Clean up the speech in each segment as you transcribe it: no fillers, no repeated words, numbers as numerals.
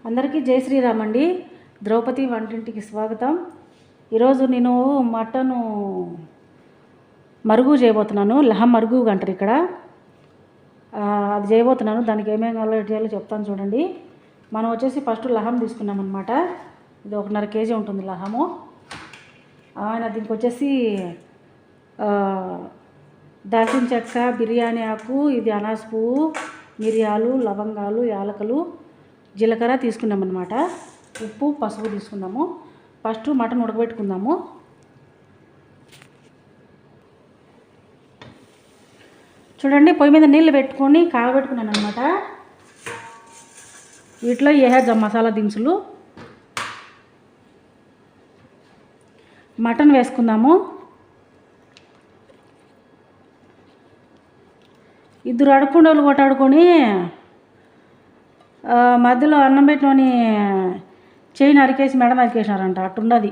అందరికీ జై శ్రీరామ్ అండి. ద్రౌపది వంటింటికి స్వాగతం. ఈరోజు నేను మటను మరుగు చేయబోతున్నాను. లహం మరుగు అంటారు ఇక్కడ. అది చేయబోతున్నాను. దానికి ఏమేమి చేయాలో చెప్తాను చూడండి. మనం వచ్చేసి ఫస్ట్ లహం తీసుకున్నాం అనమాట. ఇది 1.5 kg ఉంటుంది లహము. దీనికి వచ్చేసి దాల్చిన చెక్క, బిర్యానీ ఆకు, ఇది అనాస పువ్వు, మిరియాలు, లవంగాలు, యాలకులు, జీలకర్ర తీసుకున్నాం అన్నమాట. ఉప్పు, పసుపు తీసుకున్నాము. ఫస్ట్ మటన్ ఉడకబెట్టుకుందాము. చూడండి, పొయ్యి మీద నీళ్ళు పెట్టుకొని కాగబెట్టుకున్నాను అనమాట. వీటిలో వేసేద్దాం మసాలా దినుసులు. మటన్ వేసుకుందాము. ఇద్దరు అడుక్కుండోళ్ళు కొట్టాడుకొని మధ్యలో అన్నం పెట్టినోని చేయి నరికేసి మెడ నరికేసినారంట. అట్టుండది.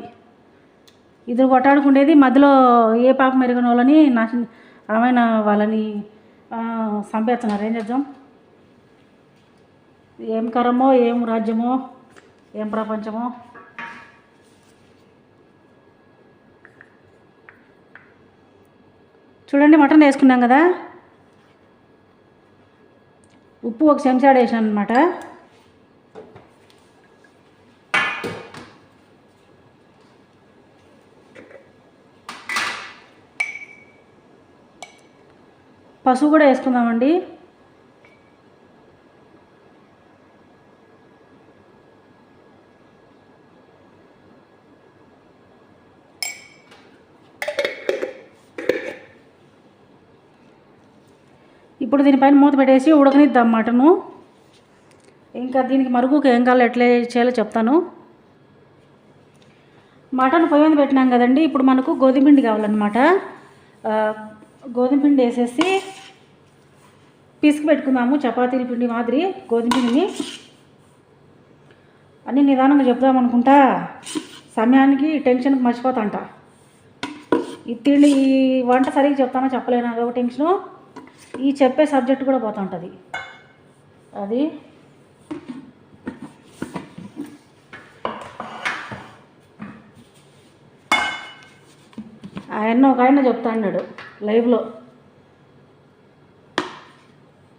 ఇద్దరు కొట్టాడుకుండేది. మధ్యలో ఏ పాపం ఎరిగిన వాళ్ళని ఆమెన వాళ్ళని చంపేస్తున్నారు. ఏం చేద్దాం? ఏం కరమో, ఏం రాజ్యమో, ఏం ప్రపంచమో. చూడండి, మటన్ వేసుకున్నాం కదా. ఉప్పు 1 చెంచాడు వేసాను అనమాట. పసుపు కూడా వేసుకుందామండి. ఇప్పుడు దీనిపైన మూత పెట్టేసి ఉడకనిద్దాం మటను. ఇంకా దీనికి మరుగుకి ఏం కావాలో ఎట్లా చేయాలో చెప్తాను. మటన్ పొయ్యి మీద పెట్టినాం కదండి. ఇప్పుడు మనకు గోధుమ పిండి కావాలన్నమాట. గోధుమ పిండి వేసేసి పిసికి పెట్టుకుందాము. చపాతీల పిండి మాదిరి గోధుమ పిండిని. అన్నీ నిదానంగా చెప్దామనుకుంటా సమయానికి టెన్షన్కి మర్చిపోతాంట. ఈ వంట సరిగ్గా చెప్తానో చెప్పలేను, అదొక టెన్షను. ఈ చెప్పే సబ్జెక్ట్ కూడా పోతుంటుంది. అది ఒక ఆయన చెప్తా అన్నాడు లైవ్లో.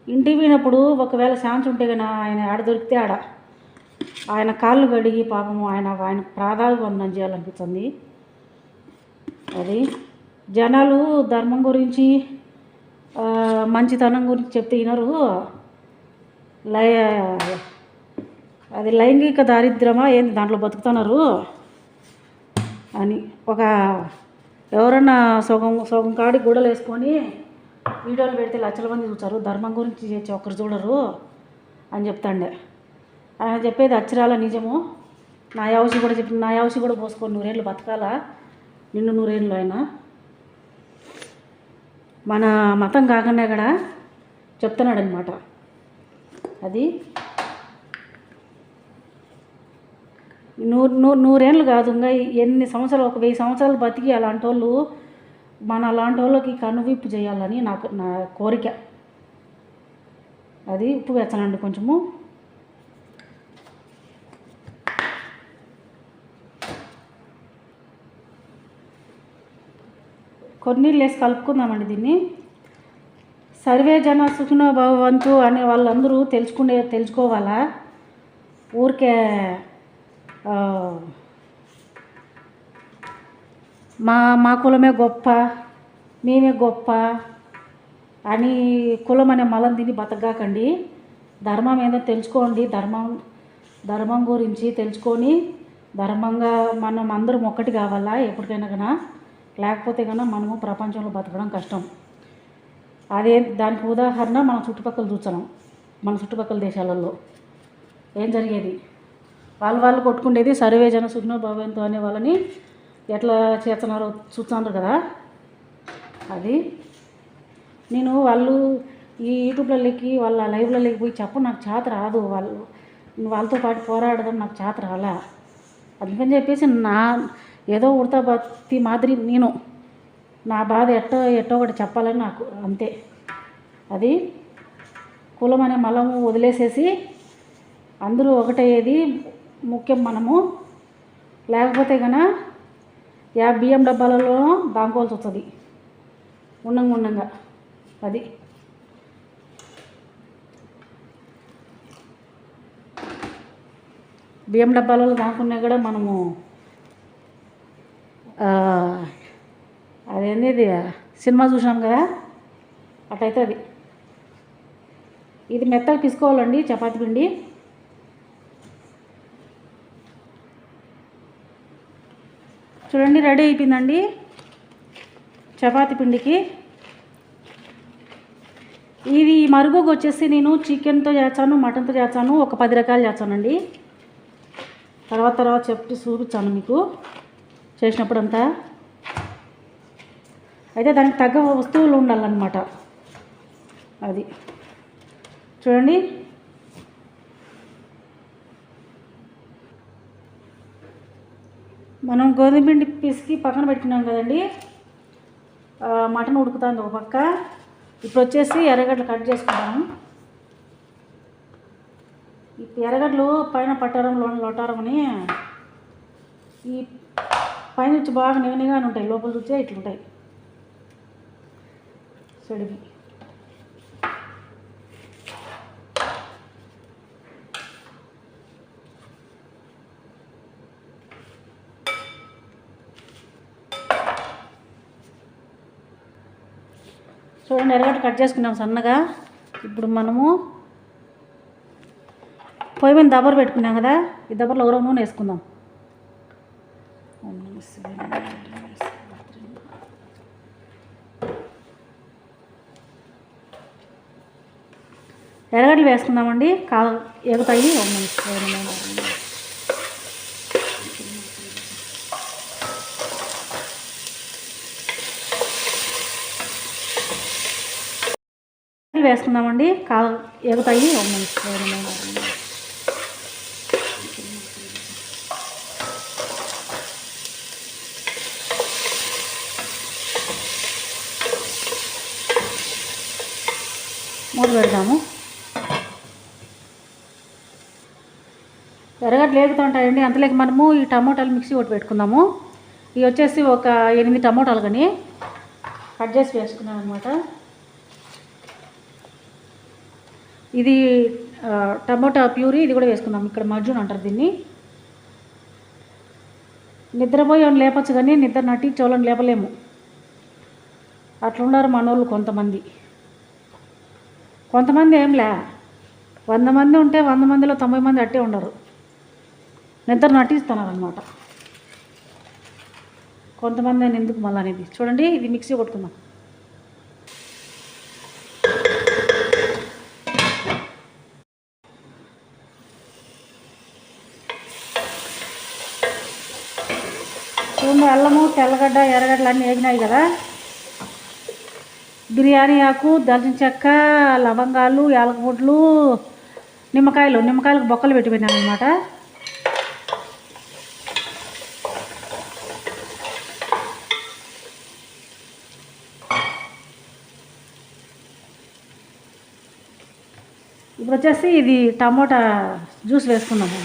ఇంటికి పోయినప్పుడు ఒకవేళ ఛాన్స్ ఉంటే కానీ ఆయన ఆడ దొరికితే ఆయన కాళ్ళు కడిగి పాపము ఆయన ప్రాధాన్యవందనం చేయాలనిపిస్తుంది. అది జనాలు ధర్మం గురించి, మంచితనం గురించి చెప్తే వినరు. అది లైంగిక దారిద్ర్యమా ఏంది దాంట్లో బతుకుతున్నారు అని ఎవరన్నా సగం కాడి గూడలు వేసుకొని వీడియోలు పెడితే లక్షల మంది చూస్తారు. ధర్మం గురించి చేసి ఒకరు చూడరు అని చెప్తాండే. ఆయన చెప్పేది అక్షరాల నిజము. నా యావసి కూడా పోసుకొని 100 ఏళ్ళు బతకాలా, నిన్ను 100 ఏళ్ళు అయినా. మన మతం కాకుండా కూడా చెప్తున్నాడు అనమాట. అది 100 ఏళ్ళు కాదు, ఇంకా ఎన్ని సంవత్సరాలు, 1000 సంవత్సరాలు బతికి అలాంటి వాళ్ళు, అలాంటి వాళ్ళకి కనువిప్పు చేయాలని నా కోరిక. అది ఉప్పు వేస్తానండి కొంచెము. కొన్నిళ్ళు వేసి కలుపుకుందామండి దీన్ని. సర్వే జన సుఖినో భవంతు అనే వాళ్ళందరూ తెలుసుకోవాలా. ఊరికే మా కులమే గొప్ప, మేమే గొప్ప అని కులం అనే మలం తిని బతకగాకండి. ధర్మం ఏందో తెలుసుకోండి. ధర్మం గురించి తెలుసుకొని ధర్మంగా మనం అందరం ఒక్కటి కావాలా ఎప్పటికైనా కన్నా. లేకపోతే కన్నా మనము ప్రపంచంలో బతకడం కష్టం. దానికి ఉదాహరణ మన చుట్టుపక్కల చూస్తున్నాం. మన చుట్టుపక్కల దేశాలలో ఏం జరిగేది, వాళ్ళు కొట్టుకుండేది. సర్వే జన సుఖినో భవంతు అనే వాళ్ళని ఎట్లా చేస్తున్నారో చూస్తున్నారు కదా. అది నేను వాళ్ళు ఈ యూట్యూబ్లలోకి వాళ్ళ లైవ్లలోకి పోయి నాకు చేత రాదు. వాళ్ళతో పాటు పోరాడదాం నాకు చేత రాలా. అందుకని చెప్పేసి ఏదో ఉడతా బతి మాదిరి నేను నా బాధ ఎట్టో ఒకటి చెప్పాలని నాకు అంతే. అది కులం అనే మలము వదిలేసేసి అందరూ ఒకటయ్యేది ముఖ్యం మనము. లేకపోతే బియ్యం డబ్బాలలో దాంకోవాల్సి వస్తుంది ఉండంగా. అది బియ్యం డబ్బాలలో దాంకున్నా కూడా మనము అదేంది సినిమా చూసినాం కదా, అట్లయితే అది. ఇది మెత్తగా పిసుకోవాలండి చపాతీ పిండి. చూడండి రెడీ అయిపోయిందండి చపాతీ పిండికి. ఇది మరుగుకు వచ్చేసి నేను చికెన్తో చేస్తాను, మటన్తో చేస్తాను, ఒక 10 రకాలు చేస్తానండి. తర్వాత చూపించాను మీకు చేసినప్పుడంతా. అయితే దానికి తగ్గ వస్తువులు ఉండాలన్నమాట. అది చూడండి. మనం గోధుమ పిండి పిసికి పక్కన పెట్టుకున్నాం కదండి, మటన్ ఉడుకుతుంది ఒక పక్క. ఇప్పుడు వచ్చేసి ఎర్రగడ్డలు కట్ చేసుకుంటాము. ఈ ఎర్రగడ్డలు పైన పట్టారం లొటారం అని ఈ పైన వచ్చి బాగా నిగనిగానే ఉంటాయి, లోపల చూస్తే ఇట్లుంటాయి చెడివి. చూడండి ఎర్రగడ్డ కట్ చేసుకున్నాం సన్నగా. ఇప్పుడు మనము పొయ్యి మీద దబ్బర పెట్టుకున్నాం కదా, ఈ దబ్బరలో ఒక నూనె వేసుకుందాం. ఎర్రగడ్డలు వేసుకుందామండి, ఎగుతాయి. వేసుకుందామండి, ఎగుతాయి. మూత పెడదాము. ఎర్రగడ్డలు వేగుతుంటాయండి, అంతలోకి మనము ఈ టమోటాలు మిక్సీ కొట్టి పెట్టుకుందాము. ఇవి వచ్చేసి ఒక 8 టమోటాలు కానీ కట్ చేసి వేసుకున్నాను అనమాట. ఇది టమోటా ప్యూరీ, ఇది కూడా వేసుకుందాం. ఇక్కడ మజ్జూన్ అంటారు దీన్ని. నిద్రపోయి లేపచ్చు కానీ నిద్ర నటి చోళ్ళని లేపలేము, అట్లున్నారు మనోళ్ళు కొంతమంది. ఏంలే 100 మంది ఉంటే 100 మందిలో 90 మంది అట్టే ఉండరు, నిద్ర నటిస్తున్నారు అనమాట. కొంతమంది అని ఎందుకు మళ్ళీ అనేది. చూడండి ఇది మిక్సీ కొట్టుకుందాం. చూడండి అల్లము, తెల్లగడ్డ, ఎర్రగడ్డలు అన్నీ వేగినాయి కదా. బిర్యానీ ఆకు, దాల్చిన చెక్క, లవంగాలు, యాలకుపుడ్లు, నిమ్మకాయలకు బొక్కలు పెట్టిపోయినాను అనమాట. ఇప్పుడు వచ్చేసి ఇది టమోటా జ్యూస్ వేసుకుందాము.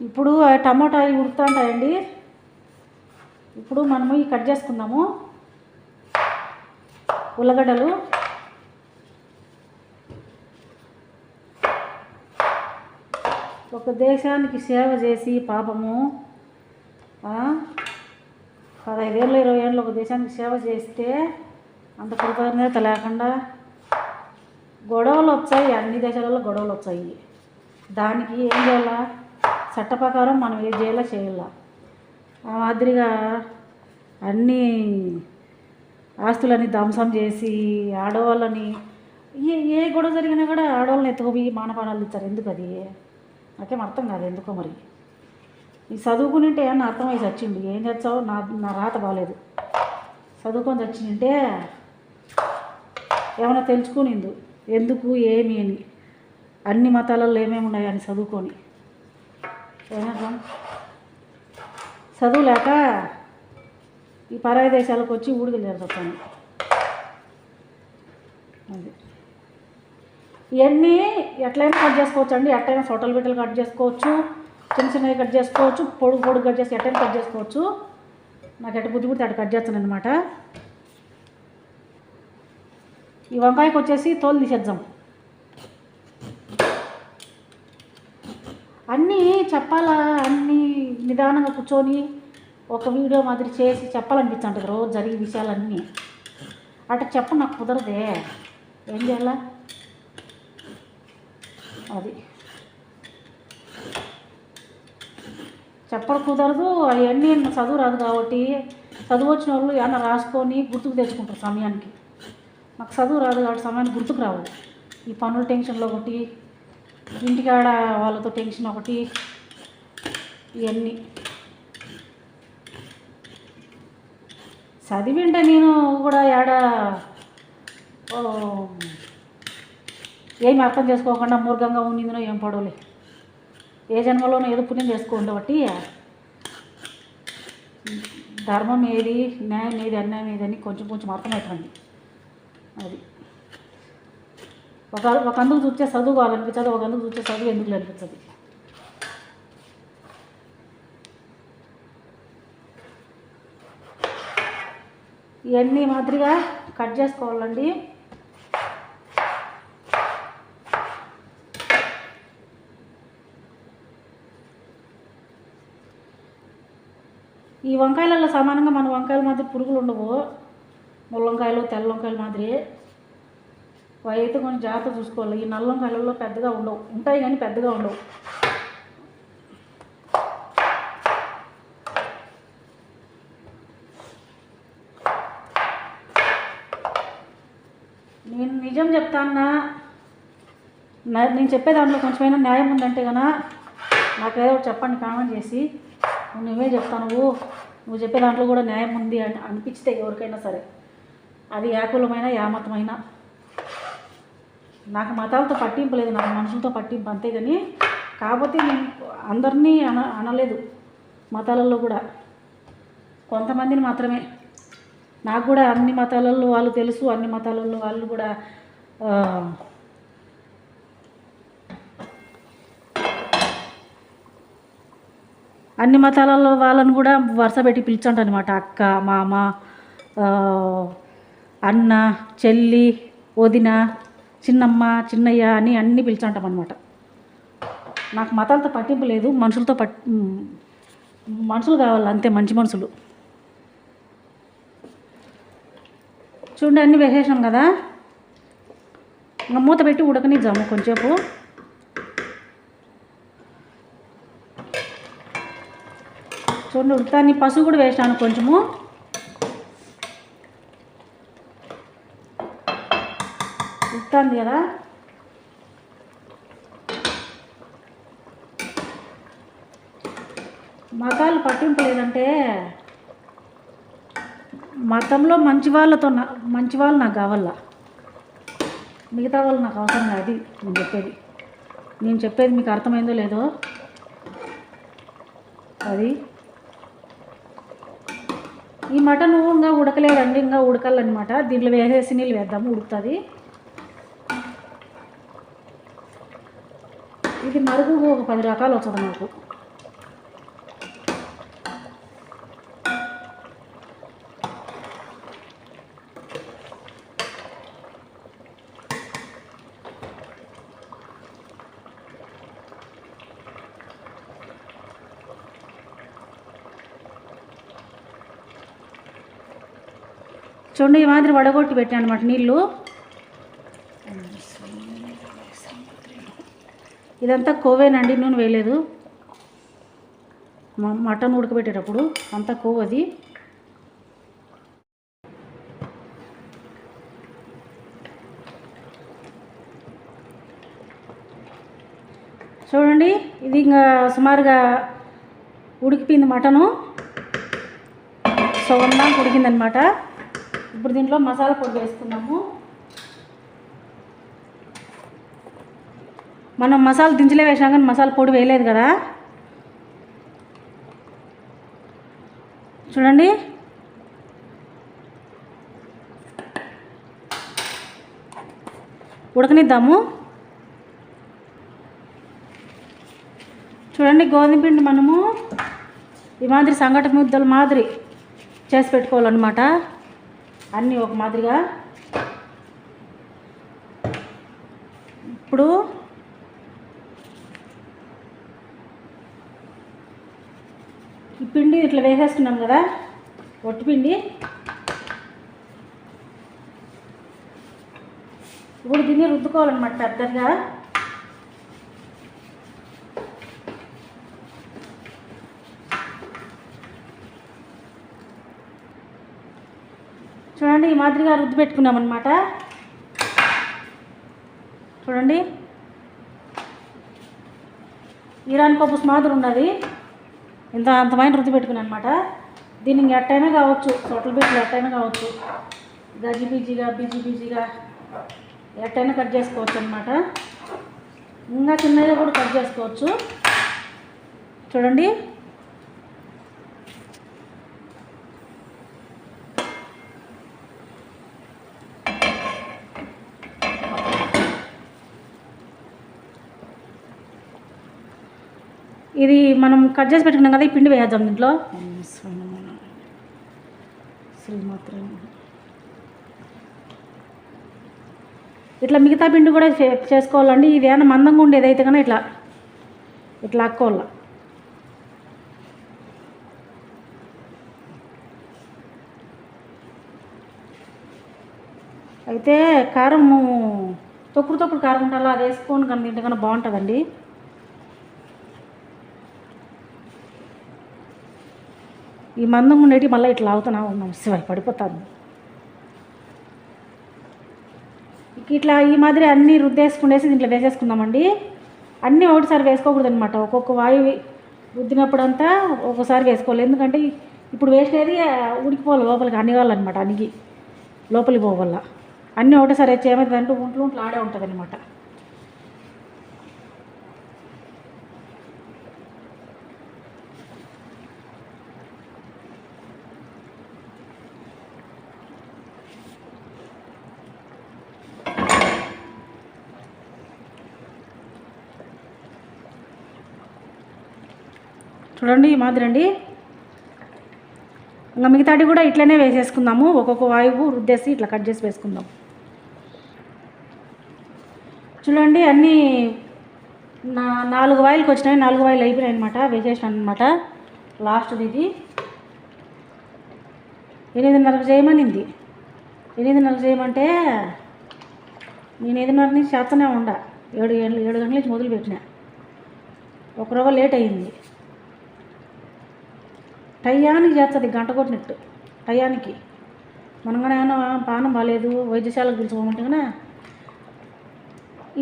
ఇప్పుడు టమోటా ఉడుకుతూ ఉంటాయండి. ఇప్పుడు మనము ఈ కట్ చేసుకుందాము ఉల్లగడ్డలు. ఒక దేశానికి సేవ చేసి పాపము 15 ఏళ్ళు 20 ఏళ్ళు ఒక దేశానికి సేవ చేస్తే అంత కృతజ్ఞత లేకుండా గొడవలు వచ్చాయి. అన్ని దేశాలలో గొడవలు వచ్చాయి. దానికి ఏం చేయాలా, చట్ట ప్రకారం మనం ఏం చేయాలా. ఆ మాదిరిగా అన్నీ ఆస్తులని ధ్వంసం చేసి ఆడవాళ్ళని ఏ గొడవ జరిగినా కూడా ఆడవాళ్ళని ఎత్తుకుపోయి మానపానాలు ఇచ్చారు. ఎందుకు అది నాకేం అర్థం కాదు. ఎందుకో మరి ఈ చదువుకునింటే ఏమన్నా అర్థమై చచ్చిండు. ఏం చేస్తావు, నా రాత బాగాలేదు. చదువుకొని చచ్చిందంటే ఏమైనా తెలుసుకునిందు. ఎందుకు ఏమి అని, అన్ని మతాలలో ఏమేమి ఉన్నాయని చదువుకొని చదువు లేక ఈ పరాయి దేశాలకు వచ్చి ఊడికి జరుగుతాను. అది ఇవన్నీ ఎట్లయినా కట్ చేసుకోవచ్చు అండి. ఎట్లయినా సొట్టలు బిట్టలు కట్ చేసుకోవచ్చు, చిన్న చిన్నవి కట్ చేసుకోవచ్చు, పొడుగు పొడుగు కట్ చేసి ఎట్టైనా కట్ చేసుకోవచ్చు. నాకు ఎట్ట బుద్ధి పుడితే అటు కట్ చేస్తాను అనమాట. ఈ వంకాయకి వచ్చేసి తోలు తీసేద్దాం. అన్నీ చెప్పాలా, అన్నీ నిదానంగా కూర్చొని ఒక వీడియో మాదిరి చేసి చెప్పాలనిపించంటుంది రోజు జరిగే విషయాలన్నీ. అటు చెప్ప నాకు కుదరదే, ఏం చేయాలా? అది చెప్పడం కుదరదు. అవన్నీ చదువు రాదు కాబట్టి చదువు వచ్చిన వాళ్ళు ఏమన్నా రాసుకొని గుర్తుకు తెచ్చుకుంటారు సమయానికి. నాకు చదువు రాదు కాబట్టి సమయానికి గుర్తుకు రావు. ఈ పనుల టెన్షన్లో ఒకటి, ఇంటికాడ వాళ్ళతో టెన్షన్ ఒకటి, ఇవన్నీ చదివింటే నేను కూడా ఏమి అర్థం చేసుకోకుండా మూర్ఖంగా ఉండిందో ఏం పడవలే. ఏ జన్మలోనూ ఏదో పుణ్యం చేసుకోండి బట్టి ధర్మం ఏది, న్యాయం ఏది, అన్యాయం ఏదని కొంచెం కొంచెం అర్థమవుతుంది. అది ఒక అందుకు చూస్తే చదువు కావాలనిపించదు, ఒక అందుకు చూస్తే చదువు ఎందుకు అనిపించదు. ఇవన్నీ మాదిరిగా కట్ చేసుకోవాలండి. ఈ వంకాయలలో సమానంగా మన వంకాయల మాదిరి పురుగులు ఉండవు. ముళ్ళ వంకాయలు, తెల్ల వంకాయలు మాదిరి అవి అయితే కొంచెం జాగ్రత్త చూసుకోవాలి. ఈ నల్ల వంకాయలలో పెద్దగా ఉండవు, ఉంటాయి కానీ పెద్దగా ఉండవు. నేను నిజం చెప్తానా, నేను చెప్పే దాంట్లో కొంచెమైనా న్యాయం ఉందంటే కన్నా నాకేదో చెప్పండి కామెంట్ చేసి. నువ్వే చెప్తాను, నువ్వు చెప్పే దాంట్లో కూడా న్యాయం ఉంది అని అనిపిస్తే ఎవరికైనా సరే, అది ఏ కులమైనా ఏ మతమైనా. నాకు మతాలతో పట్టింపు లేదు, నాకు మనుషులతో పట్టింపు అంతే. కానీ కాకపోతే నేను అందరినీ అనలేదు. మతాలలో కూడా కొంతమందిని మాత్రమే. నాకు కూడా అన్ని మతాలలో వాళ్ళు తెలుసు, అన్ని మతాలలో వాళ్ళు కూడా అన్ని మతాలలో వాళ్ళని కూడా వరుస పెట్టి పిలిచంట అనమాట. అక్క, మామ, అన్న, చెల్లి, వదిన, చిన్నమ్మ, చిన్నయ్య అని అన్నీ పిలిచంటాం అనమాట. నాకు మతాలతో పట్టింపు లేదు, మనుషులు కావాలి అంతే, మంచి మనుషులు. చూడండి అన్నీ వేసేసాం కదా, ఇంకా మూత పెట్టి ఉడకనిద్దాము కొంచెంసేపు. చూడండి ఉడకాన్ని, పసుపు కూడా వేసాను కొంచెము. ఉడుకుతుంది కదా, మతాలు పట్టింపు లేదంటే మతంలో మంచి వాళ్ళు నాకు కావాల, మిగతా వాళ్ళు నాకు అవసరం లేదు. అది నేను చెప్పేది మీకు అర్థమైందో లేదో. అది ఈ మటన్ ఇంకా ఉడకలేదండి, ఇంకా ఉడకాలన్నమాట. దీంట్లో వేసేసి నీళ్ళు వేద్దాము, ఉడుకుతుంది. ఇది మరుగు ఒక 10 రకాలు వస్తుంది నాకు. చూడండి ఈ మాదిరి వడగొట్టి పెట్టాను అనమాట నీళ్ళు. ఇదంతా కొవ్వేనండి, నూనె వేయలేదు. మటన్ ఉడకబెట్టేటప్పుడు అంతా కొవ్వు అది. చూడండి ఇది ఇంకా సుమారుగా ఉడికిపోయింది మటను, సగం దాకా ఉడికిందనమాట. ఇప్పుడు దీంట్లో మసాలా పొడి వేసుకున్నాము. మనం మసాలా దించలే వేసాం కానీ మసాలా పొడి వేయలేదు కదా. చూడండి, ఉడకనిద్దాము. చూడండి, గోధుమ పిండి మనము ఈ మాదిరి సంగటి ముద్దల మాదిరి చేసి పెట్టుకోవాలన్నమాట. అన్నీ ఒక మాదిరిగా. ఇప్పుడు ఈ పిండి ఇట్లా వేసేసుకున్నాం కదా, ఒట్టి పిండి. ఇప్పుడు దీన్ని రుద్దుకోవాలన్నమాట పెద్దగా. చూడండి, ఈ మాదిరిగా రుద్ది పెట్టుకున్నామన్నమాట. చూడండి, ఇరాన్ పప్పు మాదిరి ఉన్నది. అంతమైన రుద్ది పెట్టుకున్నాను అనమాట. దీన్ని ఎట్టయినా కావచ్చు, సొట్ల బిడ్డలు ఎట్టయినా కావచ్చు, గజి బిజీగా ఎట్టయినా కట్ చేసుకోవచ్చు అనమాట. ఇంకా చిన్నగా కూడా కట్ చేసుకోవచ్చు. చూడండి, ఇది మనం కట్ చేసి పెట్టుకున్నాం కదా, ఈ పిండి వేద్దాం దీంట్లో. ఇట్లా మిగతా పిండి కూడా చేసుకోవాలండి. ఇది ఏమైనా మందంగా ఉండేది అయితే కన్నా ఇట్లా అక్కోవాలి. అయితే కారము తొక్కుడు కారం ఉండాలి, అది వేసుకొని కానీ తింటే కన్నా బాగుంటుందండి. ఈ మందం ఉండేటి మళ్ళీ ఇట్లా అవుతున్నా ఉన్నాం, శివాయి పడిపోతాను. ఇట్లా ఈ మాదిరి అన్నీ రుద్దేసుకునేసి దీంట్లో వేసేసుకుందామండి. అన్నీ ఒకటిసారి వేసుకోకూడదు అనమాట. ఒక్కొక్క వాయువు రుద్దినప్పుడంతా ఒక్కోసారి వేసుకోవాలి. ఎందుకంటే ఇప్పుడు వేసేది ఉడికిపోవాలి లోపలికి, అనిగాలన్నమాట. అనిగి లోపలికి పోవాల. అన్నీ ఒకటేసారి వచ్చి ఏమవుతుందంటే ఒంట్లో ఆడే ఉంటుంది అనమాట. చూడండి, ఈ మాదిరి అండి. ఇంకా మిగతాటి కూడా ఇట్లనే వేసేసుకుందాము. ఒక్కొక్క వాయువు రుద్దేసి ఇట్లా కట్ చేసి వేసుకుందాం. చూడండి, అన్నీ 4 వాయిల్కి వచ్చినాయి. 4 వాయిల్ అయిపోయినాయి అనమాట. వేసేసాను అనమాట. లాస్ట్ది ఇది 8:30 చేయమనింది. 8:30 చేయమంటే నేను 8:30 నుంచి చేస్తూనే ఉండ. 7 గంటల నుంచి మొదలుపెట్టినా. ఒక రవ్వ లేట్ అయ్యింది. టయానికి చేస్తుంది, గంట కొట్టినట్టు టయానికి. మనం కానీ ఏమన్నా పానం బాగాలేదు వైద్యశాలకు పిలిచిపోమంటే కానీ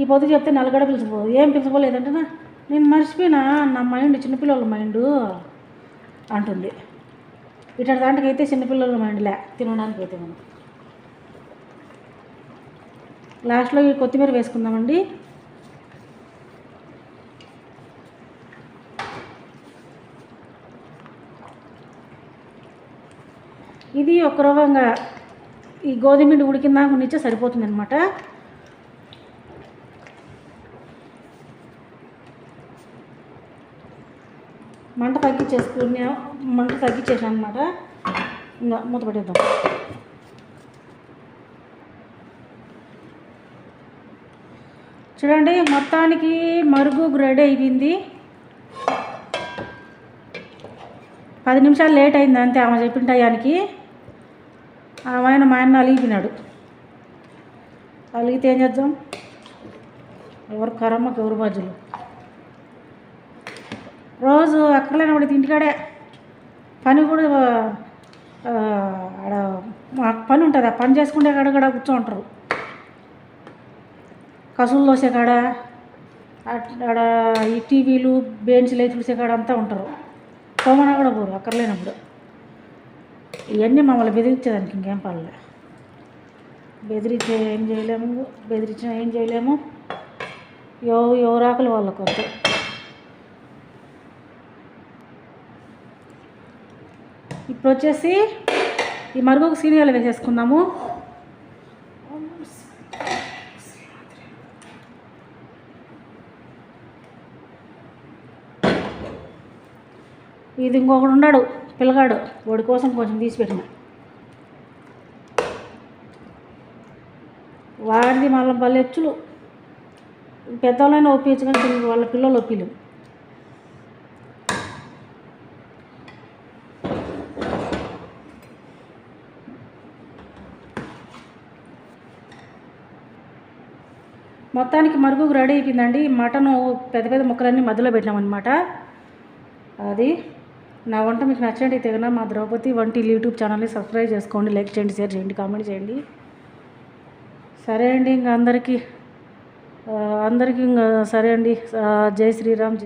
ఈ పొద్దు చెప్తే నలుగడ పిలిచిపోదు. ఏం పిలిచిపోలేదంటే నేను మర్చిపోయినా, నా మైండ్ చిన్నపిల్లల మైండు అంటుంది. ఇట్లా దాంట్లోకి అయితే చిన్నపిల్లల మైండ్లే తినడానికి అయితే. మనం లాస్ట్లో ఈ కొత్తిమీర వేసుకుందామండి. ఇది ఒక రవ్వంగా ఈ గోధుమ పిండి ఉడికిందాక ఉండిచ్చే సరిపోతుంది అనమాట. మంట తగ్గించేసాను అనమాట. ఇంకా మూత పెట్టేద్దాం. చూడండి, మొత్తానికి మరుగు రెడీ అయిపోయింది. 10 నిమిషాలు లేట్ అయింది అంతే. ఆమె చెప్పిన టయానికి మా ఆయన అలిగిపోయినాడు. అలిగితే ఏం చేద్దాం? ఎవరు కరమ్మకి ఎవరు బాధ్యులు. రోజు అక్కర్లేనప్పుడు ఇంటికాడే పని కూడా ఆడ పని ఉంటుంది. ఆ పని చేసుకుంటే కాడ కూర్చో ఉంటారు. కసులు దోసే కాడ, ఆడ ఈ టీవీలు బెంచ్లు అయితే చూసే కాడ అంతా ఉంటారు. కోమన కూడా పోరు అక్కర్లేనప్పుడు. ఇవన్నీ మమ్మల్ని బెదిరించేదానికి ఇంకేం పర్లే. బెదిరించినా ఏం చేయలేము. ఎవరాకలి వాళ్ళకు అంతే. ఇప్పుడు వచ్చేసి ఈ మరుగుకు సీనియాలు వేసేసుకుందాము. ఇది ఇంకొకడు ఉన్నాడు పిల్లగాడు, వాడి కోసం కొంచెం తీసి పెట్టిన. వాడిది మళ్ళీ వాళ్ళ హెచ్చులు పెద్దవాళ్ళైనా ఒప్పించు కానీ వాళ్ళ పిల్లలు ఒప్పిలు. మొత్తానికి మరుగుకు రెడీ అయిపోయిందండి. మటను పెద్ద పెద్ద ముక్కలన్నీ మధ్యలో పెట్టినామన్నమాట. అది నా వంట మీకు నచ్చండి తెగన మా ద్రౌపది వంటిల్లు యూట్యూబ్ ఛానల్ని సబ్స్క్రైబ్ చేసుకోండి, లైక్ చేయండి, షేర్ చేయండి, కామెంట్ చేయండి. సరే అండి, ఇంకా అందరికీ ఇంకా సరే అండి. జై శ్రీరామ్.